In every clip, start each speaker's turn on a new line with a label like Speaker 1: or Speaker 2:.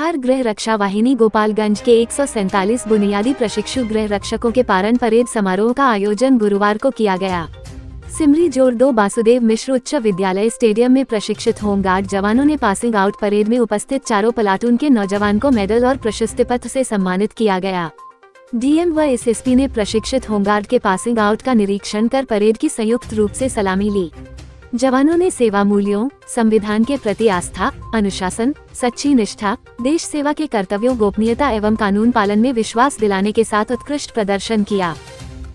Speaker 1: बिहार गृह रक्षा वाहिनी गोपालगंज के 147 बुनियादी प्रशिक्षु गृह रक्षकों के पारण परेड समारोह का आयोजन गुरुवार को किया गया। सिमरी जोड़ 2 वासुदेव मिश्र उच्च विद्यालय स्टेडियम में प्रशिक्षित होमगार्ड जवानों ने पासिंग आउट परेड में उपस्थित चारों प्लाटून के नौजवान को मेडल और प्रशस्ति पत्र से सम्मानित किया गया। डीएम व एसएसपी ने प्रशिक्षित होमगार्ड के पासिंग आउट का निरीक्षण कर परेड की संयुक्त रूप से सलामी ली। जवानों ने सेवा मूल्यों, संविधान के प्रति आस्था, अनुशासन, सच्ची निष्ठा, देश सेवा के कर्तव्यों, गोपनीयता एवं कानून पालन में विश्वास दिलाने के साथ उत्कृष्ट प्रदर्शन किया।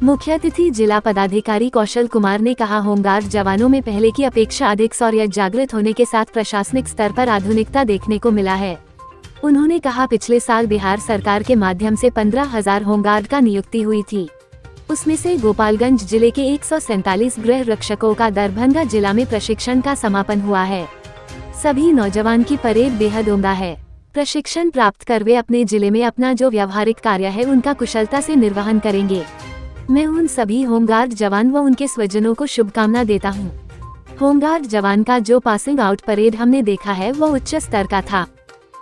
Speaker 1: मुख्य अतिथि जिला पदाधिकारी कौशल कुमार ने कहा, होमगार्ड जवानों में पहले की अपेक्षा अधिक शौर्य जागृत होने के साथ प्रशासनिक स्तर पर आधुनिकता देखने को मिला है। उन्होंने कहा, पिछले साल बिहार सरकार के माध्यम से 15,000 होमगार्ड का नियुक्ति हुई थी। उसमें से गोपालगंज जिले के 147 गृह रक्षकों का दरभंगा जिला में प्रशिक्षण का समापन हुआ है। सभी नौजवान की परेड बेहद उम्दा है। प्रशिक्षण प्राप्त कर वे अपने जिले में अपना जो व्यावहारिक कार्य है उनका कुशलता से निर्वहन करेंगे। मैं उन सभी होमगार्ड जवान व उनके स्वजनों को शुभकामना देता हूं। होमगार्ड जवान का जो पासिंग आउट परेड हमने देखा है वह उच्च स्तर का था,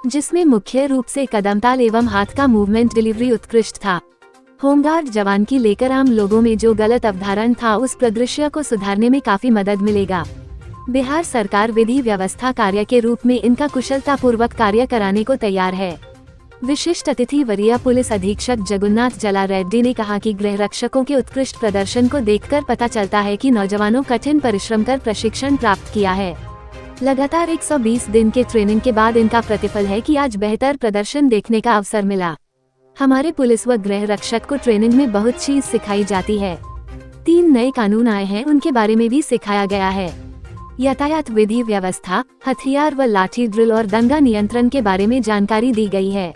Speaker 1: जिसमें मुख्य रूप से कदमताल एवं हाथ का मूवमेंट डिलीवरी उत्कृष्ट था। होमगार्ड जवान की लेकर आम लोगों में जो गलत अवधारण था उस परिदृश्य को सुधारने में काफी मदद मिलेगा। बिहार सरकार विधि व्यवस्था कार्य के रूप में इनका कुशलता पूर्वक कार्य कराने को तैयार है। विशिष्ट अतिथि वरीय पुलिस अधीक्षक जगन्नाथ जला रेड्डी ने कहा कि गृह रक्षकों के उत्कृष्ट प्रदर्शन को देखकर पता चलता है कि नौजवानों कठिन परिश्रम कर प्रशिक्षण प्राप्त किया है। लगातार 120 दिन के ट्रेनिंग के बाद इनका प्रतिफल है कि आज बेहतर प्रदर्शन देखने का अवसर मिला। हमारे पुलिस व गृह रक्षक को ट्रेनिंग में बहुत चीज सिखाई जाती है। 3 नए कानून आए हैं, उनके बारे में भी सिखाया गया है। यातायात विधि व्यवस्था, हथियार व लाठी ड्रिल और दंगा नियंत्रण के बारे में जानकारी दी गई है।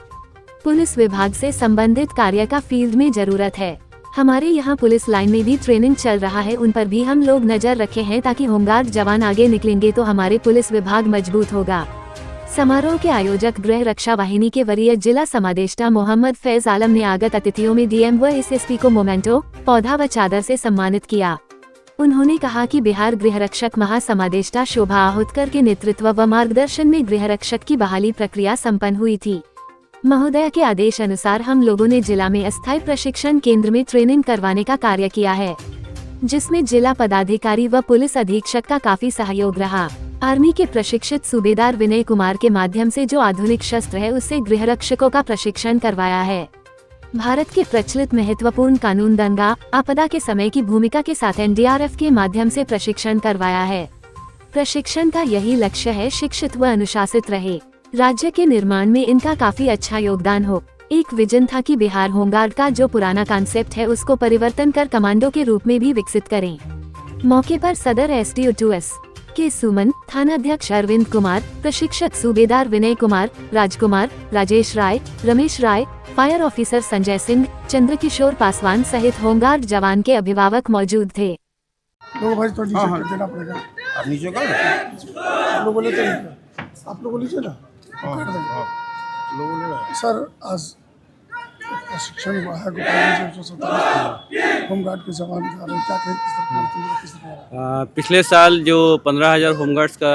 Speaker 1: पुलिस विभाग से संबंधित कार्य का फील्ड में जरूरत है। हमारे यहाँ पुलिस लाइन में भी ट्रेनिंग चल रहा है, उन पर भी हम लोग नजर रखे हैं ताकि होमगार्ड जवान आगे निकलेंगे तो हमारे पुलिस विभाग मजबूत होगा। समारोह के आयोजक गृह रक्षा वाहिनी के वरीय जिला समादेष्टा मोहम्मद फैज आलम ने आगत अतिथियों में डीएम व एसएसपी को मोमेंटो, पौधा व चादर से सम्मानित किया। उन्होंने कहा कि बिहार गृह रक्षक महासमादेष्टा शोभा आहुतकर के नेतृत्व व मार्गदर्शन में गृह रक्षक की बहाली प्रक्रिया संपन्न हुई थी। महोदय के आदेश अनुसार हम लोगों ने जिला में अस्थायी प्रशिक्षण केंद्र में ट्रेनिंग करवाने का कार्य किया है, जिसमें जिला पदाधिकारी व पुलिस अधीक्षक का काफी सहयोग रहा। आर्मी के प्रशिक्षित सूबेदार विनय कुमार के माध्यम से जो आधुनिक शस्त्र है उससे गृह रक्षकों का प्रशिक्षण करवाया है। भारत के प्रचलित महत्वपूर्ण कानून दंगा, आपदा के समय की भूमिका के साथ एनडीआरएफ के माध्यम से प्रशिक्षण करवाया है। प्रशिक्षण का यही लक्ष्य है, शिक्षित व अनुशासित रहे, राज्य के निर्माण में इनका काफी अच्छा योगदान हो। एक विजन था कि बिहार होमगार्ड का जो पुराना कॉन्सेप्ट है उसको परिवर्तन कर कमांडो के रूप में भी विकसित करें। मौके पर सदर एसडीओ2एस के सुमन, थानाध्यक्ष अरविंद कुमार, प्रशिक्षक सूबेदार विनय कुमार, राजकुमार, राजेश राय, रमेश राय, फायर ऑफिसर संजय सिंह, चंद्रकिशोर पासवान सहित होमगार्ड जवान के अभिभावक मौजूद थे।
Speaker 2: सर, आज प्रशिक्षण हुआ है गोपालगंज होमगार्ड के जवान जा रहे हैं, क्या कहें?
Speaker 3: पिछले साल जो 15,000 होमगार्ड्स का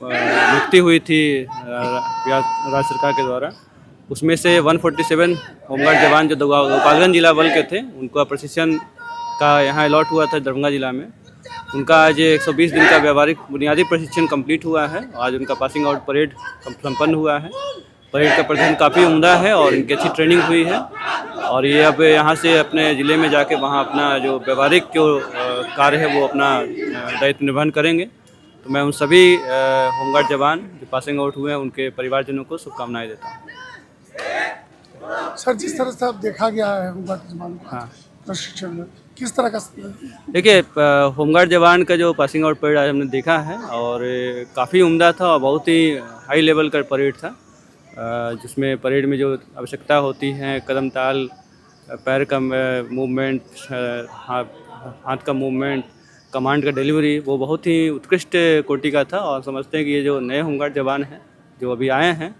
Speaker 3: नियुक्ति हुई थी राज्य सरकार के द्वारा, उसमें से 147 होमगार्ड जवान जो गोपालगंज जिला बल के थे उनका प्रशिक्षण का यहाँ अलॉट हुआ था दरभंगा जिला में। उनका आज 120 दिन का व्यावहारिक बुनियादी प्रशिक्षण कंप्लीट हुआ है। आज उनका पासिंग आउट परेड संपन्न हुआ है। परेड का प्रदर्शन काफ़ी उम्दा है और इनकी अच्छी ट्रेनिंग हुई है और ये अब यहाँ से अपने ज़िले में जाके वहाँ अपना जो व्यावहारिक जो कार्य है वो अपना दायित्व निर्वहन करेंगे। तो मैं उन सभी होमगार्ड जवान जो पासिंग आउट हुए हैं उनके परिवारजनों को शुभकामनाएं देता हूँ।
Speaker 2: सर, जिस तरह से अब देखा गया है होमगार्ड जवान का प्रशिक्षण में किस तरह का?
Speaker 3: देखिए, होमगार्ड जवान का जो पासिंग आउट परेड आज हमने देखा है और काफ़ी उम्दा था और बहुत ही हाई लेवल का परेड था, जिसमें परेड में जो आवश्यकता होती है, कदम ताल, पैर का मूवमेंट, हाथ का मूवमेंट, कमांड का डिलीवरी, वो बहुत ही उत्कृष्ट कोटि का था। और समझते हैं कि ये जो नए होमगार्ड जवान हैं जो अभी आए हैं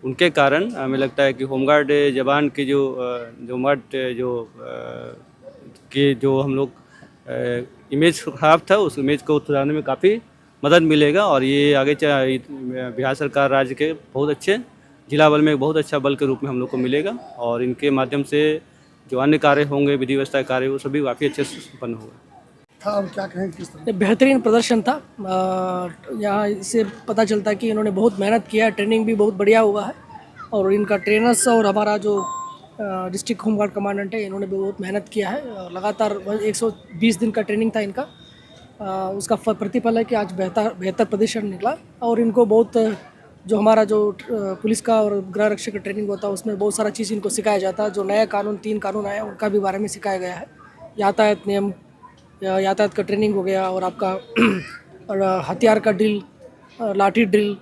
Speaker 3: उनके कारण हमें लगता है कि होमगार्ड जवान की जो जो हम लोग इमेज खराब था उस इमेज को सुधारने में काफ़ी मदद मिलेगा और ये आगे बिहार सरकार राज्य के बहुत अच्छे जिला बल में एक बहुत अच्छा बल के रूप में हम लोग को मिलेगा और इनके माध्यम से जो अन्य कार्य होंगे, विधि व्यवस्था के कार्य, वो सभी काफ़ी अच्छे से संपन्न होगा।
Speaker 2: था और क्या कहें किस तरह?
Speaker 4: ये बेहतरीन प्रदर्शन था। यहाँ इससे पता चलता है कि इन्होंने बहुत मेहनत किया है, ट्रेनिंग भी बहुत बढ़िया हुआ है और इनका ट्रेनर्स और हमारा जो डिस्ट्रिक्ट होमगार्ड कमांडेंट है, इन्होंने भी बहुत मेहनत किया है। लगातार 120 दिन का ट्रेनिंग था इनका। उसका प्रतिफल है कि आज बेहतर प्रदर्शन निकला और इनको बहुत जो हमारा जो पुलिस का और गृह रक्षक का ट्रेनिंग होता है उसमें बहुत सारा चीज़ इनको सिखाया जाता है। जो नया कानून 3 कानून आया उनका भी बारे में सिखाया गया है। यातायात नियम, यातायात का ट्रेनिंग हो गया और आपका हथियार का ड्रिल, लाठी ड्रिल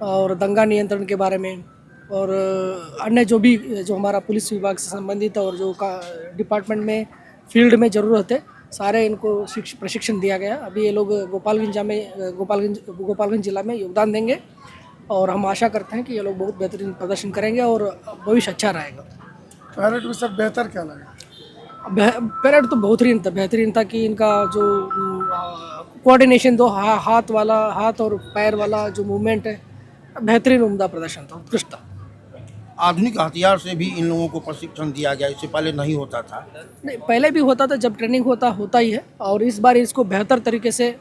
Speaker 4: और दंगा नियंत्रण के बारे में और अन्य जो हमारा पुलिस विभाग से संबंधित और जो डिपार्टमेंट में फील्ड में ज़रूरत है, सारे इनको प्रशिक्षण दिया गया। अभी ये लोग गोपालगंज जिला में योगदान देंगे और हम आशा करते हैं कि ये लोग बहुत बेहतरीन प्रदर्शन करेंगे और भविष्य अच्छा रहेगा।
Speaker 2: पैरेड में सब बेहतर क्या लगा?
Speaker 4: पैरेड तो बेहतरीन था कि इनका जो कोऑर्डिनेशन, दो हाथ और पैर वाला जो मूवमेंट है, बेहतरीन उम्दा प्रदर्शन था, उत्कृष्ट था।
Speaker 5: आधुनिक हथियार से भी इन लोगों को प्रशिक्षण दिया गया, इससे पहले नहीं होता था।
Speaker 4: नहीं, पहले भी होता था, जब ट्रेनिंग होता ही है और इस बार इसको बेहतर तरीके से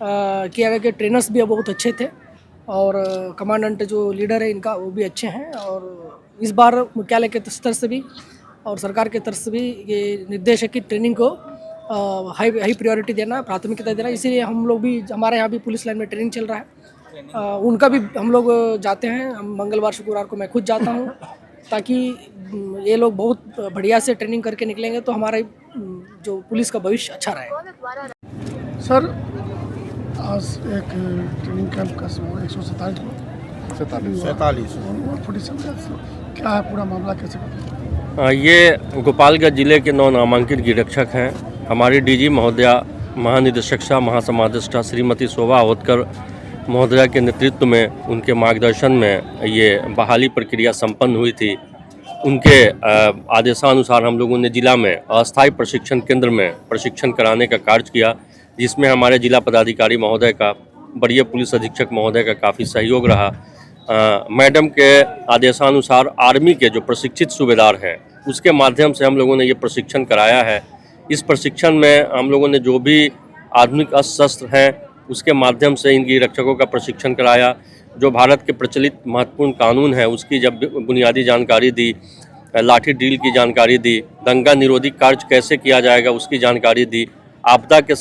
Speaker 4: किया गया कि ट्रेनर्स भी बहुत अच्छे थे और कमांडेंट जो लीडर है इनका वो भी अच्छे हैं और इस बार मुख्यालय के स्तर से भी और सरकार के तरफ से भी ये निर्देश है कि ट्रेनिंग को हाई प्रायोरिटी देना, प्राथमिकता देना। इसीलिए हम लोग भी, हमारे यहाँ भी पुलिस लाइन में ट्रेनिंग चल रहा है, उनका भी हम लोग जाते हैं। हम मंगलवार शुक्रवार को मैं खुद जाता हूँ ताकि ये लोग बहुत बढ़िया से ट्रेनिंग करके निकलेंगे तो हमारा जो पुलिस का भविष्य अच्छा रहेगा।
Speaker 2: सर, आज एक ट्रेनिंग कैंप का 147 क्या है पूरा मामला, कैसे?
Speaker 6: ये गोपालगंज जिले के 9 नामांकित गृहरक्षक हैं। हमारी डीजी महोदया, महानिदेशक महासमादेष्टा श्रीमती शोभा होतकर महोदया के नेतृत्व में, उनके मार्गदर्शन में ये बहाली प्रक्रिया संपन्न हुई थी। उनके आदेशानुसार हम लोगों ने जिला में अस्थायी प्रशिक्षण केंद्र में प्रशिक्षण कराने का कार्य किया, जिसमें हमारे जिला पदाधिकारी महोदय का, वरीय पुलिस अधीक्षक महोदय का काफ़ी सहयोग रहा। मैडम के आदेशानुसार आर्मी के जो प्रशिक्षित सूबेदार हैं उसके माध्यम से हम लोगों ने ये प्रशिक्षण कराया है। इस प्रशिक्षण में हम लोगों ने जो भी आधुनिक अस्त्र शस्त्र हैं उसके माध्यम से इनकी रक्षकों का प्रशिक्षण कराया। जो भारत के प्रचलित महत्वपूर्ण कानून है उसकी जब बुनियादी जानकारी दी, लाठी ड्रिल की जानकारी दी, दंगा निरोधी कार्य कैसे किया जाएगा उसकी जानकारी दी, आपदा के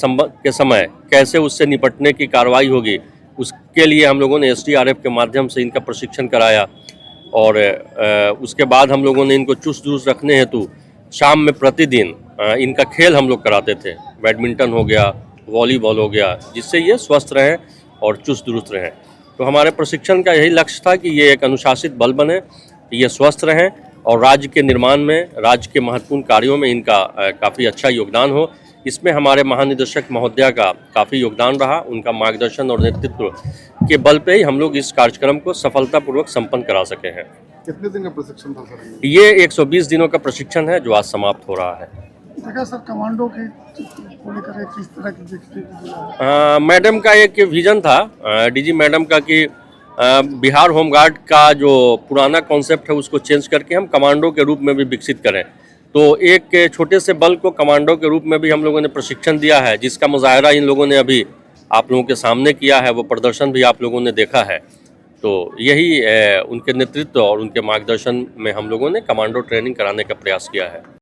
Speaker 6: समय कैसे उससे निपटने की कार्रवाई होगी उसके लिए हम लोगों ने SDRF के माध्यम से इनका प्रशिक्षण कराया। और उसके बाद हम लोगों ने इनको चुस्त दुरुस्त रखने हेतु शाम में प्रतिदिन इनका खेल हम लोग कराते थे। बैडमिंटन हो गया, वॉलीबॉल हो गया, जिससे ये स्वस्थ रहें और चुस्त दुरुस्त रहें। तो हमारे प्रशिक्षण का यही लक्ष्य था कि ये एक अनुशासित बल बने, ये स्वस्थ रहें और राज्य के निर्माण में, राज्य के महत्वपूर्ण कार्यों में इनका काफ़ी अच्छा योगदान हो। इसमें हमारे महानिदेशक महोदया का काफ़ी योगदान रहा। उनका मार्गदर्शन और नेतृत्व के बल पे ही हम लोग इस कार्यक्रम को सफलतापूर्वक संपन्न करा सके हैं।
Speaker 2: कितने दिन का प्रशिक्षण था सर?
Speaker 6: ये 120 दिनों का प्रशिक्षण है जो आज समाप्त हो रहा है।
Speaker 2: देखा सर, कमांडो के को लेकर किस तरह की देखते?
Speaker 6: मैडम का एक विजन था, डीजी मैडम का, कि बिहार होमगार्ड का जो पुराना कॉन्सेप्ट है उसको चेंज करके हम कमांडो के रूप में भी विकसित करें। तो एक छोटे से बल को कमांडो के रूप में भी हम लोगों ने प्रशिक्षण दिया है, जिसका मुजाहरा इन लोगों ने अभी आप लोगों के सामने किया है, वो प्रदर्शन भी आप लोगों ने देखा है। तो यही उनके नेतृत्व और उनके मार्गदर्शन में हम लोगों ने कमांडो ट्रेनिंग कराने का प्रयास किया है।